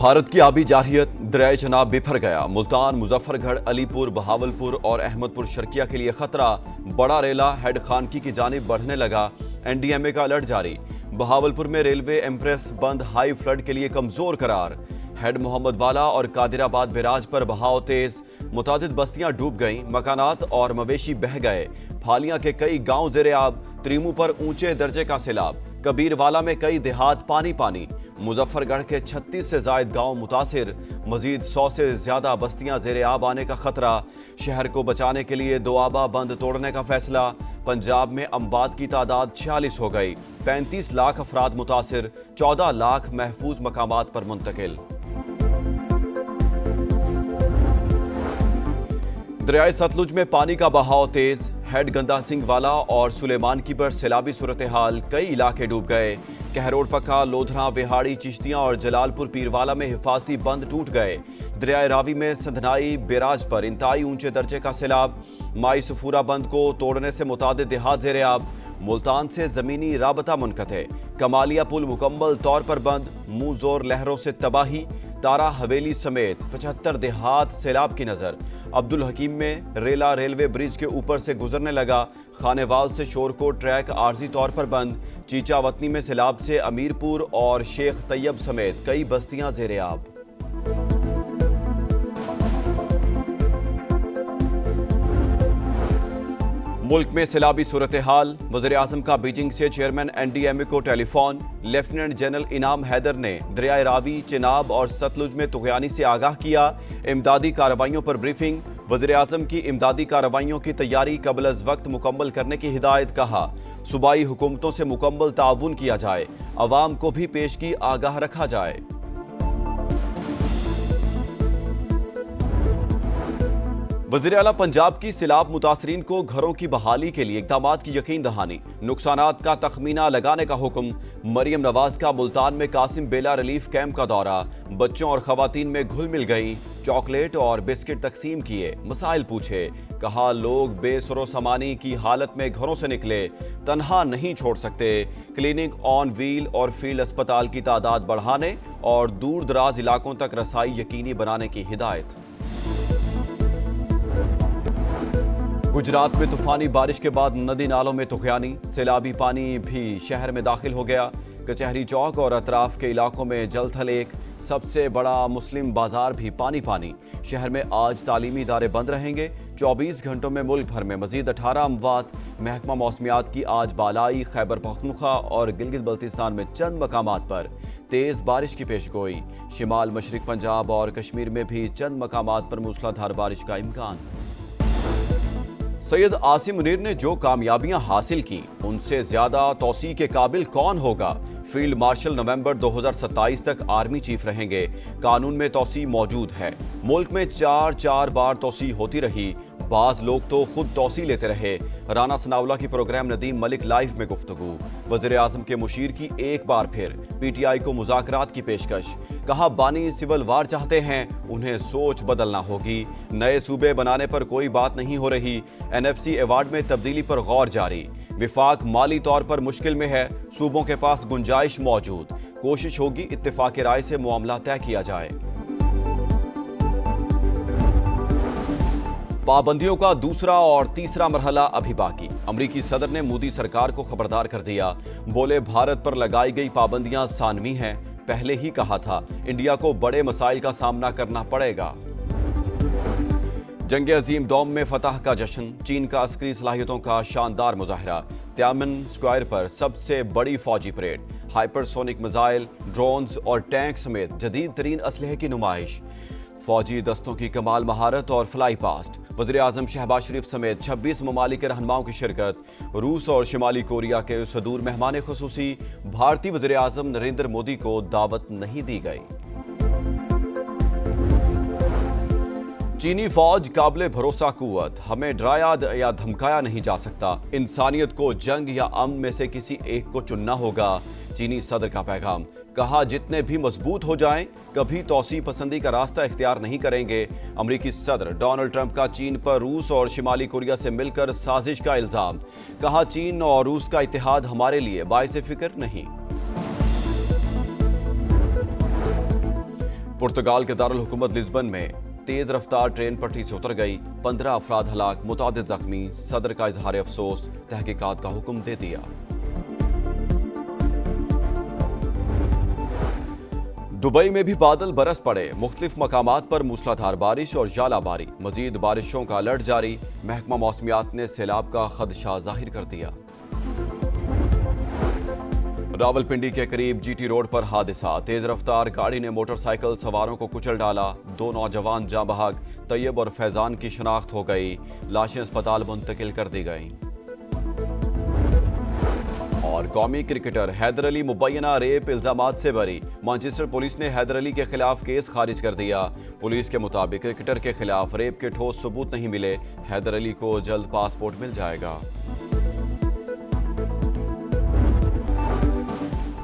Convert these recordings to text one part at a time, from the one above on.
भारत की आबी जारहियत दरियाए चनाब बिफर गया। मुल्तान, मुजफ्फरगढ़, अलीपुर, बहावलपुर और अहमदपुर शर्किया के लिए खतरा। बड़ा रेला हेड खानकी की जानिब बढ़ने लगा। एनडीएमए का अलर्ट जारी। बहावलपुर में रेलवे एक्सप्रेस बंद, हाई फ्लड के लिए कमजोर करार। हेड मोहम्मद वाला और कादिराबाद बैराज पर बहाव तेज। मुतादिद बस्तियां डूब गईं, मकानात और मवेशी बह गए। फालियां के कई गांव ज़ेरे आब। त्रीमू पर ऊंचे दर्जे का सैलाब। कबीरवाला में कई देहात पानी पानी। मुजफ्फरगढ़ के 36 से जायद गांव मुतासिर। मजीद 100 से ज्यादा बस्तियां ज़ेरे आब आने का खतरा। शहर को बचाने के लिए दोआबा बंद तोड़ने का फैसला। पंजाब में अम्बात की तादाद 46 हो गई। 35 लाख अफराद मुतासिर, 14 लाख महफूज मकामात पर मुंतकिल। दरियाए सतलुज में पानी का बहाव तेज। हेड गंदा सिंह वाला और सुलेमान की पर सैलाबी सूरत हाल, कई इलाके डूब गए। कहरोड पक्का, लोधरा, विहाड़ी, चिश्तियां और जलालपुर पीरवाला में हिफाजती बंद टूट गए। दरियाए रावी में संधनाई बैराज पर इंतहाई ऊंचे दर्जे का सैलाब। माई सफूरा बंद को तोड़ने से मुतादिद देहात ज़ेरे आब। मुल्तान से जमीनी राबता मुनक़ते। कमालिया पुल मुकम्मल तौर पर बंद। मुंह जोर लहरों से तबाही। तारा हवेली समेत 75 देहात सैलाब की नजर। अब्दुल हकीम में रेला रेलवे ब्रिज के ऊपर से गुजरने लगा। खानेवाल से शोरकोट ट्रैक आर्जी तौर पर बंद। चीचा वतनी में सैलाब से अमीरपुर और शेख तैयब समेत कई बस्तियां ज़ेरे आब। मुल्क में सैलाबी सूरत हाल। वज़ीर आज़म का बीजिंग से चेयरमैन एनडीएमए को टेलीफोन। लेफ्टिनेंट जनरल इनाम हैदर ने दरियाए रावी, चिनाब और सतलुज में तुग़यानी से आगाह किया। इमदादी कार्रवाइयों पर ब्रीफिंग। वज़ीर आज़म की इमदादी कार्रवाइयों की तैयारी कबल अज़ वक्त मुकम्मल करने की हिदायत। कहा सूबाई हुकूमतों से मुकम्मल ताउन किया जाए। अवाम को भी पेश की आगाह रखा जाए। वज़ीर आला पंजाब की सैलाब मुतासरीन को घरों की बहाली के लिए इक़दामात की यकीन दहानी। नुकसानात का तखमीना लगाने का हुक्म। मरियम नवाज का मुल्तान में कासिम बेला रिलीफ कैंप का दौरा। बच्चों और खवातीन में घुल मिल गई। चॉकलेट और बिस्किट तकसीम किए, मसाइल पूछे। कहा लोग बेसरो सामानी की हालत में घरों से निकले, तन्हा नहीं छोड़ सकते। क्लिनिक ऑन व्हील और फील्ड अस्पताल की तादाद बढ़ाने और दूर दराज इलाकों तक रसाई यकीनी बनाने की हिदायत। गुजरात में तूफानी बारिश के बाद नदी नालों में तुग़यानी। सैलाबी पानी भी शहर में दाखिल हो गया। कचहरी चौक और अतराफ के इलाकों में जल थल एक। सबसे बड़ा मुस्लिम बाजार भी पानी पानी। शहर में आज तालीमी इदारे बंद रहेंगे। 24 घंटों में मुल्क भर में मजीद 18 अमवात। महकमा मौसमियात की आज बालाई, खैबर पख्तूनख्वा और गिलगित बल्तिस्तान में चंद मकामात पर तेज बारिश की पेशगोई। शिमाल मशरिक पंजाब और कश्मीर में भी चंद मकामात पर मूसलाधार बारिश का इम्कान। सैयद आसिम मुनीर ने जो कामयाबियां हासिल की, उनसे ज्यादा तौसी के काबिल कौन होगा। फील्ड मार्शल नवंबर 2027 तक आर्मी चीफ रहेंगे। कानून में तौसी मौजूद है। मुल्क में 4 बार तौसी होती रही। बाज लोग तो खुद तौसी लेते रहे। राना सनाउल्ला की प्रोग्राम नदीम मलिक लाइफ में गुफ्तगू। वज़ीर आज़म के मुशीर की एक बार फिर पीटीआई को मुज़ाकरात की पेशकश। कहा बानी सिविल वार चाहते हैं, उन्हें सोच बदलना होगी। नए सूबे बनाने पर कोई बात नहीं हो रही। एनएफसी अवार्ड में तब्दीली पर गौर जारी। विफाक माली तौर पर मुश्किल में है, सूबों के पास गुंजाइश मौजूद। कोशिश होगी इत्तेफाक राय से मामला तय किया जाए। पाबंदियों का दूसरा और तीसरा मरहला अभी बाकी। अमरीकी सदर ने मोदी सरकार को खबरदार कर दिया। बोले भारत पर लगाई गई पाबंदियां सानवी हैं। पहले ही कहा था इंडिया को बड़े मसाइल का सामना करना पड़ेगा। जंग अजीम डोम में फतह का जश्न। चीन का अस्करी सलाहियतों का शानदार मुजाहरा। त्यामन स्क्वायर पर सबसे बड़ी फौजी परेड। हाइपरसोनिक मिसाइल, ड्रोन्स और टैंक समेत जदीद तरीन असलहे की नुमाइश। फौजी दस्तों की कमाल महारत और फ्लाई पास्ट। वज़ीर आज़म शहबाज शरीफ समेत 26 ममालिक के रहनुमाओं की शिरकत। रूस और शिमाली कोरिया के सदूर मेहमान खुसूसी। भारतीय वज़ीर आज़म नरेंद्र मोदी को दावत नहीं दी गई। चीनी फौज काबिले भरोसा कुव्वत। हमें डराया या धमकाया नहीं जा सकता। इंसानियत को जंग या अमन में से किसी एक को चुनना होगा। चीनी सदर का पैगाम। कहा जितने भी मजबूत हो जाएं, कभी तौसी पसंदी का रास्ता इख्तियार नहीं करेंगे। अमरीकी सदर डोनाल्ड ट्रंप का चीन पर रूस और शिमाली कोरिया से मिलकर साजिश का इल्जाम। कहा चीन और रूस का इत्तेहाद हमारे लिए बाइस फिक्र नहीं। पुर्तगाल के दारुल हुकूमत लिस्बन में तेज रफ्तार ट्रेन पटरी से उतर गई, 15 अफराद हलाक, मुतादिद जख्मी। सदर का इजहार अफसोस, तहकीकात का हुक्म दे दिया। दुबई में भी बादल बरस पड़े, मुख्तलिफ मकामात पर मूसलाधार बारिश और जालाबारी। मजीद बारिशों का अलर्ट जारी, महकमा मौसमियात ने सैलाब का खदशा जाहिर कर दिया। रावलपिंडी के करीब जीटी रोड पर हादसा, तेज रफ्तार गाड़ी ने मोटरसाइकिल सवारों को कुचल डाला। 2 नौजवान जाँ बहक, तैयब और फैजान की शनाख्त हो गई, लाशें अस्पताल मुंतकिल कर दी गईं। और कौमी क्रिकेटर हैदर अली मुबैना रेप इल्जामात से बरी, मैनचेस्टर पुलिस ने हैदर अली के खिलाफ केस खारिज कर दिया। पुलिस के मुताबिक क्रिकेटर के खिलाफ रेप के ठोस सबूत नहीं मिले, हैदर अली को जल्द पासपोर्ट मिल जाएगा।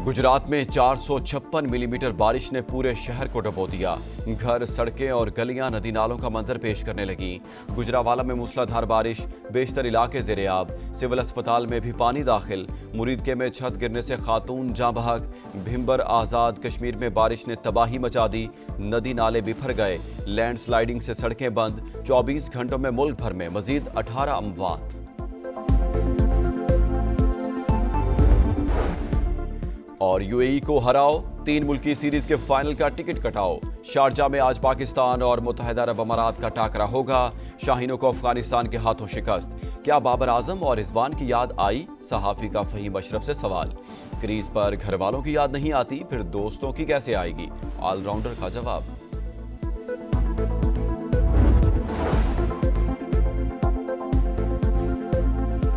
गुजरात में 456 मिलीमीटर बारिश ने पूरे शहर को डुबो दिया। घर, सड़कें और गलियां नदी नालों का मंजर पेश करने लगी। गुजरावाला में मूसलाधार बारिश, बेशतर इलाके ज़ेर-ए-आब। सिविल अस्पताल में भी पानी दाखिल। मुरीदके में छत गिरने से खातून जाँ बहक। भिम्बर आज़ाद कश्मीर में बारिश ने तबाही मचा दी, नदी नाले बिफर गए। लैंड स्लाइडिंग से सड़कें बंद। 24 घंटों में मुल्क भर में मजीद 18 अमवात। और यूएई को हराओ, 3 मुल्की सीरीज के फाइनल का टिकट कटाओ। शारजा में आज पाकिस्तान और मुत्तहिदा अरब अमारात का टाकरा होगा। शाहीनों को अफगानिस्तान के हाथों शिकस्त। क्या बाबर आजम और रिजवान की याद आई? सहाफी का फहीम अशरफ से सवाल। क्रीज पर घर वालों की याद नहीं आती, फिर दोस्तों की कैसे आएगी? ऑलराउंडर का जवाब।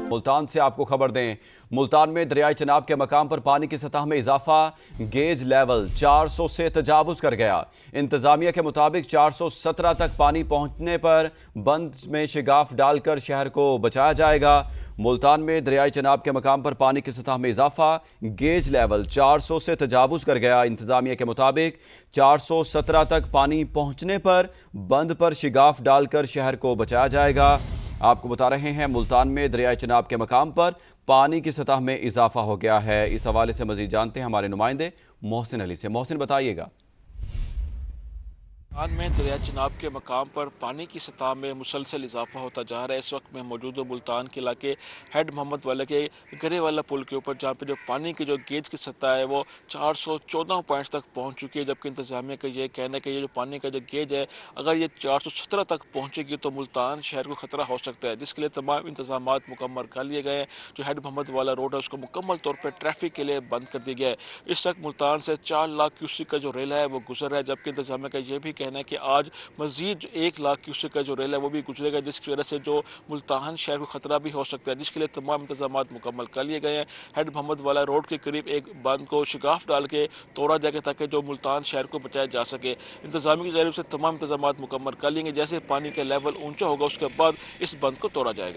मुल्तान से आपको खबर दें, मुल्तान में दरियाई चनाब के मकाम पर पानी की सतह में इजाफा, गेज लेवल 400 से तजावुज कर गया। इंतजामिया के मुताबिक 417 तक पानी पहुंचने पर बंद में शिगाफ डालकर शहर को बचाया जाएगा। मुल्तान में दरियाई चनाब के मकाम पर पानी की सतह में इजाफा, गेज लेवल 400 से तजावुज कर गया। इंतजामिया के मुताबिक 417 तक पानी पहुंचने पर बंद पर शिगाफ डालकर शहर को बचाया जाएगा। आपको बता रहे हैं, मुल्तान में दरियाई चनाब के मकाम पर पानी की सतह में इजाफा हो गया है। इस हवाले से मजीद जानते हैं हमारे नुमाइंदे मोहसिन अली से। मोहसिन, बताइएगा। मुल्तान में दरिया चनाब के मकाम पर पानी की सतह में मुसलसल इजाफा होता जा रहा है। इस वक्त में मौजूद मुल्तान के इलाके हेड मोहम्मद वाला के गरे वाला पुल के ऊपर, जहाँ पे जो पानी की जो गेज की सतह है वो 414 पॉइंट्स तक पहुँच चुकी है। जबकि इंतजामिया का ये कहना है कि ये जो पानी का जो गेज है, अगर ये 417 तक पहुँचेगी तो मुल्तान शहर को खतरा हो सकता है, जिसके लिए तमाम इंतजाम मुकम्मल कर लिए गए हैं। जो हेड मोहम्मद वाला रोड है उसको मुकम्मल तौर पर ट्रैफिक के लिए बंद कर दिया गया है। इस वक्त मुल्तान से 4 लाख क्यूसेक का जो रेला है वो गुजर रहा है। जबकि इंतजामिया का ये भी कहना है कि आज मजीद 1 लाख क्यूसेक का जो रेल है वो भी गुजरेगा, जिसकी वजह से जो मुल्तान शहर को खतरा भी हो सकता है, जिसके लिए तमाम इंतजाम मुकम्मल कर लिए गए हैं। हेड मोहम्मद वाला रोड के करीब एक बंद को शिगाफ डाल के तोड़ा जाएगा ताकि जो मुल्तान शहर को बचाया जा सके। इंतजामिया की जानिब से तमाम इंतजाम मुकम्मल कर लेंगे। जैसे पानी का लेवल ऊंचा होगा उसके बाद इस बंद को तोड़ा जाएगा।